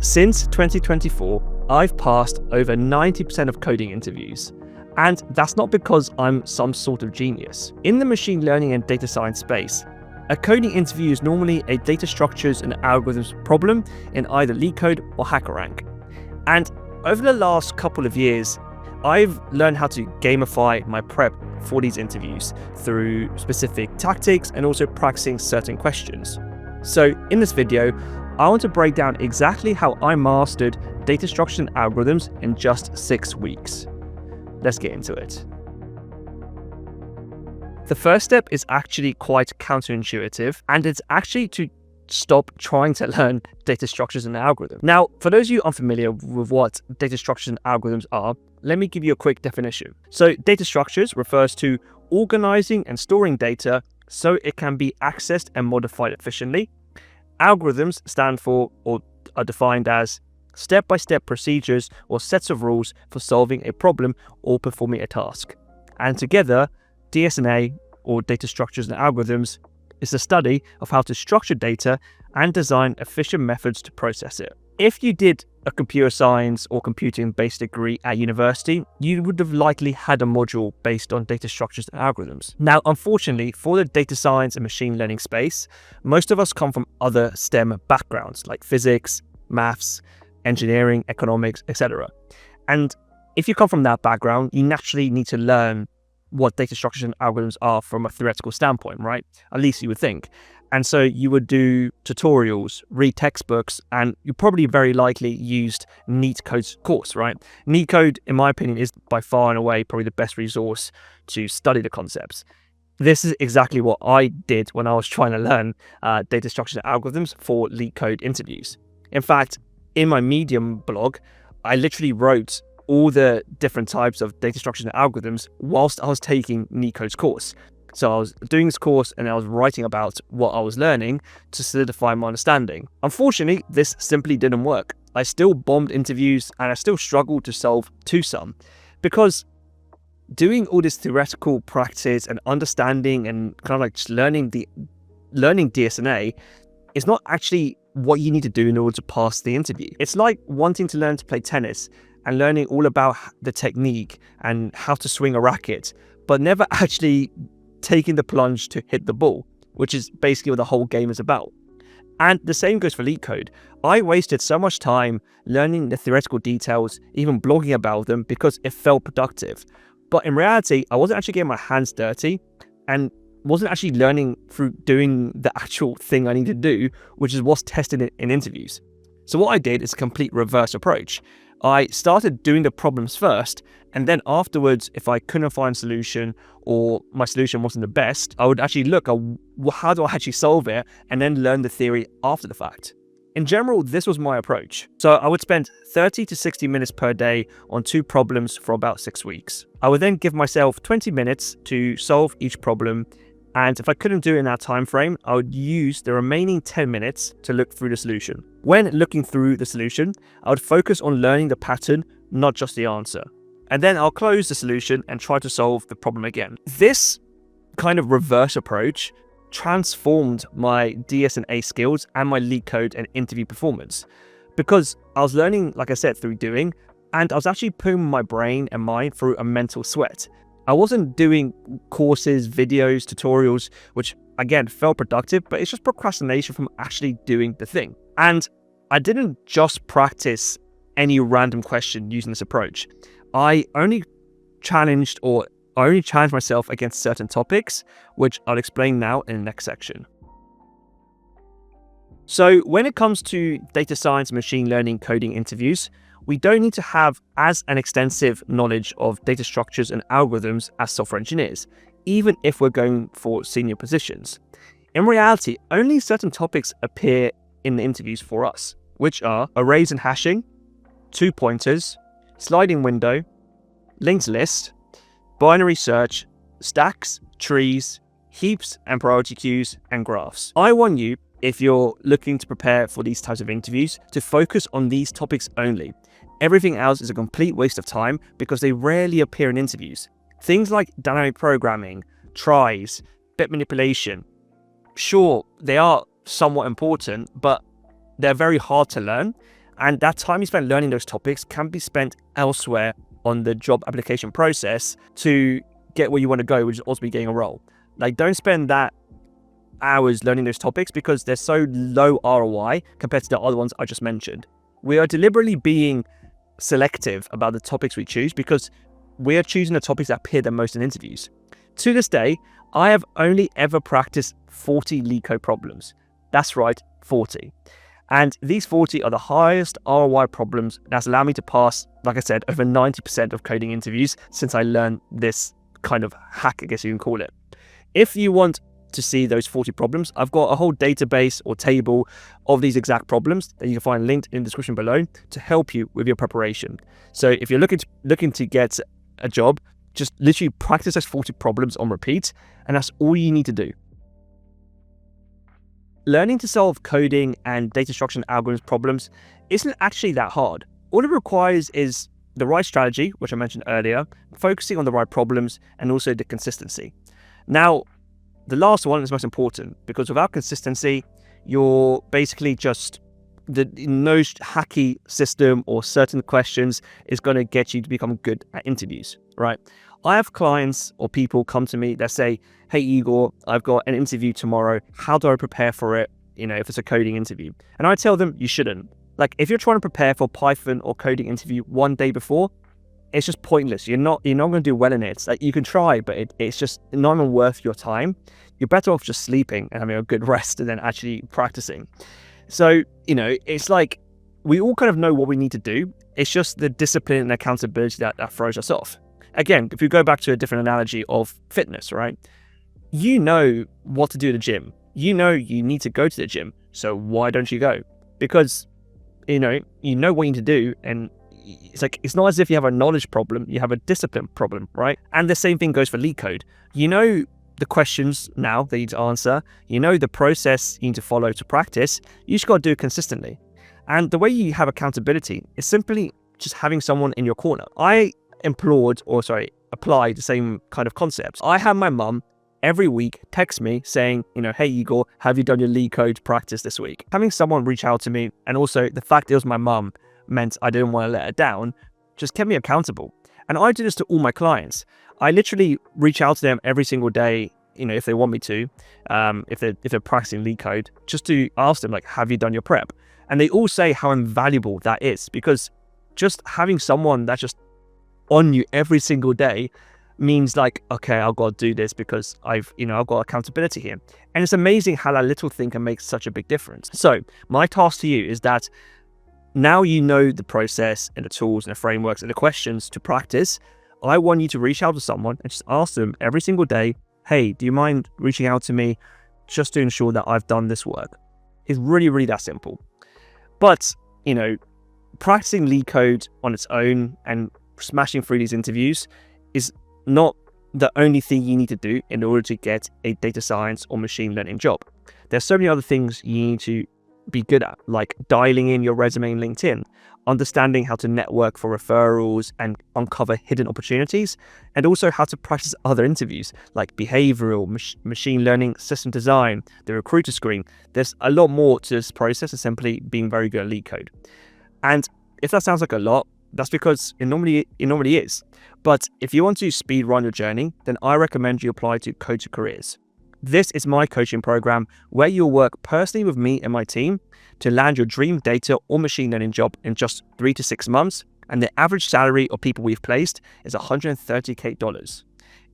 Since 2024, I've passed over 90% of coding interviews. And that's not because I'm some sort of genius. In the machine learning and data science space, a coding interview is normally a data structures and algorithms problem in either LeetCode or HackerRank. And over the last couple of years, I've learned how to gamify my prep for these interviews through specific tactics and also practicing certain questions. So in this video, I want to break down exactly how I mastered data structures and algorithms in just 6 weeks. Let's get into it. The first step is actually quite counterintuitive, and it's actually to stop trying to learn data structures and algorithms. Now, for those of you unfamiliar with what data structures and algorithms are, let me give you a quick definition. So data structures refers to organizing and storing data so it can be accessed and modified efficiently. Algorithms stand for or are defined as step-by-step procedures or sets of rules for solving a problem or performing a task. And together, DSA, or data structures and algorithms, is the study of how to structure data and design efficient methods to process it. If you did a computer science or computing-based degree at university, you would have likely had a module based on data structures and algorithms. Now, unfortunately, for the data science and machine learning space, most of us come from other STEM backgrounds like physics, maths, engineering, economics, etc. And if you come from that background, you naturally need to learn what data structures and algorithms are from a theoretical standpoint, right? At least you would think. And so you would do tutorials, read textbooks, and you probably very likely used LeetCode's course, right? LeetCode, in my opinion, is by far and away probably the best resource to study the concepts. This is exactly what I did when I was trying to learn data structures and algorithms for LeetCode interviews. In fact, in my Medium blog, I literally wrote all the different types of data structures and algorithms whilst I was taking LeetCode's course. So I was doing this course and I was writing about what I was learning to solidify my understanding. Unfortunately, this simply didn't work. I still bombed interviews and I still struggled to solve to some, because doing all this theoretical practice and understanding and kind of like just learning DSA is not actually what you need to do in order to pass the interview. It's like wanting to learn to play tennis and learning all about the technique and how to swing a racket, but never actually taking the plunge to hit the ball, which is basically what the whole game is about. And the same goes for LeetCode. I wasted so much time learning the theoretical details, even blogging about them, because it felt productive. But in reality, I wasn't actually getting my hands dirty and wasn't actually learning through doing the actual thing I need to do, which is what's tested in interviews. So what I did is a complete reverse approach. I started doing the problems first, and then afterwards, if I couldn't find a solution or my solution wasn't the best, I would actually look at how do I actually solve it, and then learn the theory after the fact. In general, this was my approach. So I would spend 30 to 60 minutes per day on 2 problems for about 6 weeks. I would then give myself 20 minutes to solve each problem, and if I couldn't do it in that time frame, I would use the remaining 10 minutes to look through the solution. When looking through the solution, I would focus on learning the pattern, not just the answer. And then I'll close the solution and try to solve the problem again. This kind of reverse approach transformed my DSA skills and my LeetCode and interview performance, because I was learning, like I said, through doing, and I was actually putting my brain and mind through a mental sweat. I wasn't doing courses, videos, tutorials, which again felt productive, but it's just procrastination from actually doing the thing. And I didn't just practice any random question using this approach. I only challenged myself against certain topics, which I'll explain now in the next section. So when it comes to data science, machine learning, coding interviews, we don't need to have as an extensive knowledge of data structures and algorithms as software engineers, even if we're going for senior positions. In reality, only certain topics appear in the interviews for us, which are arrays and hashing, 2 pointers, sliding window, linked list, binary search, stacks, trees, heaps and priority queues, and graphs. I want you, if you're looking to prepare for these types of interviews, to focus on these topics only. Everything else is a complete waste of time because they rarely appear in interviews. Things like dynamic programming, tries, bit manipulation, sure, they are somewhat important, but they're very hard to learn. And that time you spend learning those topics can be spent elsewhere on the job application process to get where you want to go, which is ultimately getting a role. Like, don't spend that hours learning those topics because they're so low ROI compared to the other ones I just mentioned. We are deliberately being selective about the topics we choose because we are choosing the topics that appear the most in interviews. To this day, I have only ever practiced 40 LeetCode problems. That's right, 40. And these 40 are the highest ROI problems that's allowed me to pass, like I said, over 90% of coding interviews since I learned this kind of hack, I guess you can call it. If you want to see those 40 problems, I've got a whole database or table of these exact problems that you can find linked in the description below to help you with your preparation. So if you're looking to get a job, just literally practice those 40 problems on repeat, and that's all you need to do. Learning to solve coding and data structure and algorithms problems isn't actually that hard. All it requires is the right strategy, which I mentioned earlier, focusing on the right problems, and also the consistency. Now, the last one is most important because without consistency, you're basically just no hacky system or certain questions is going to get you to become good at interviews, right? I have clients or people come to me that say, hey, Igor, I've got an interview tomorrow. How do I prepare for it? If it's a coding interview. And I tell them you shouldn't. Like, if you're trying to prepare for Python or coding interview one day before, it's just pointless. You're not going to do well in it. It's like, you can try, but it's just not even worth your time. You're better off just sleeping and having a good rest than actually practicing. So, it's like we all kind of know what we need to do. It's just the discipline and accountability that throws us off. Again, if we go back to a different analogy of fitness, right? You know what to do at the gym. You know you need to go to the gym. So why don't you go? Because, you know what you need to do, and it's not as if you have a knowledge problem, you have a discipline problem, right? And the same thing goes for LeetCode. You know the questions now that you need to answer, you know the process you need to follow to practice, you just got to do it consistently. And the way you have accountability is simply just having someone in your corner. I apply the same kind of concepts. I have my mum every week text me saying, hey Igor, have you done your LeetCode practice this week? Having someone reach out to me, and also the fact it was my mum meant I didn't want to let her down, just kept me accountable. And I do this to all my clients. I literally reach out to them every single day, if they want me to, if they're practicing LeetCode, just to ask them, like, have you done your prep? And they all say how invaluable that is, because just having someone that's just on you every single day means like, okay, I've got to do this because I've got accountability here. And it's amazing how that little thing can make such a big difference. So my task to you is that now you know the process and the tools and the frameworks and the questions to practice. I want you to reach out to someone and just ask them every single day, hey, do you mind reaching out to me just to ensure that I've done this work? It's really, really that simple. But, practicing LeetCode on its own and smashing through these interviews is not the only thing you need to do in order to get a data science or machine learning job. There's so many other things you need to be good at, like dialing in your resume in LinkedIn, understanding how to network for referrals and uncover hidden opportunities, and also how to practice other interviews like behavioral, machine learning, system design, the recruiter screen. There's a lot more to this process than simply being very good at LeetCode. And if that sounds like a lot, that's because it normally is. But if you want to speed run your journey, then I recommend you apply to Code to Careers. This is my coaching program where you'll work personally with me and my team to land your dream data or machine learning job in just 3 to 6 months. And the average salary of people we've placed is $130K.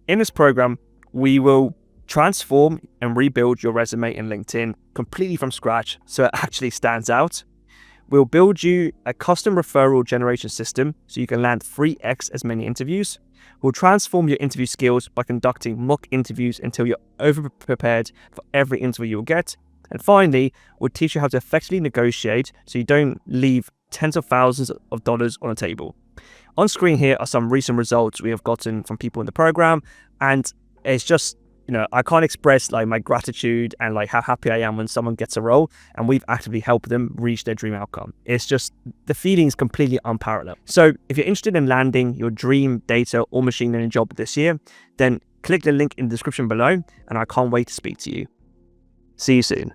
In this program, we will transform and rebuild your resume in LinkedIn completely from scratch so it actually stands out. We'll build you a custom referral generation system so you can land 3x as many interviews. We'll transform your interview skills by conducting mock interviews until you're over-prepared for every interview you'll get. And finally, we'll teach you how to effectively negotiate so you don't leave tens of thousands of dollars on the table. On screen here are some recent results we have gotten from people in the program, and it's just, I can't express like my gratitude and like how happy I am when someone gets a role and we've actively helped them reach their dream outcome. It's just, the feeling is completely unparalleled. So if you're interested in landing your dream data or machine learning job this year, then click the link in the description below, and I can't wait to speak to you. See you soon.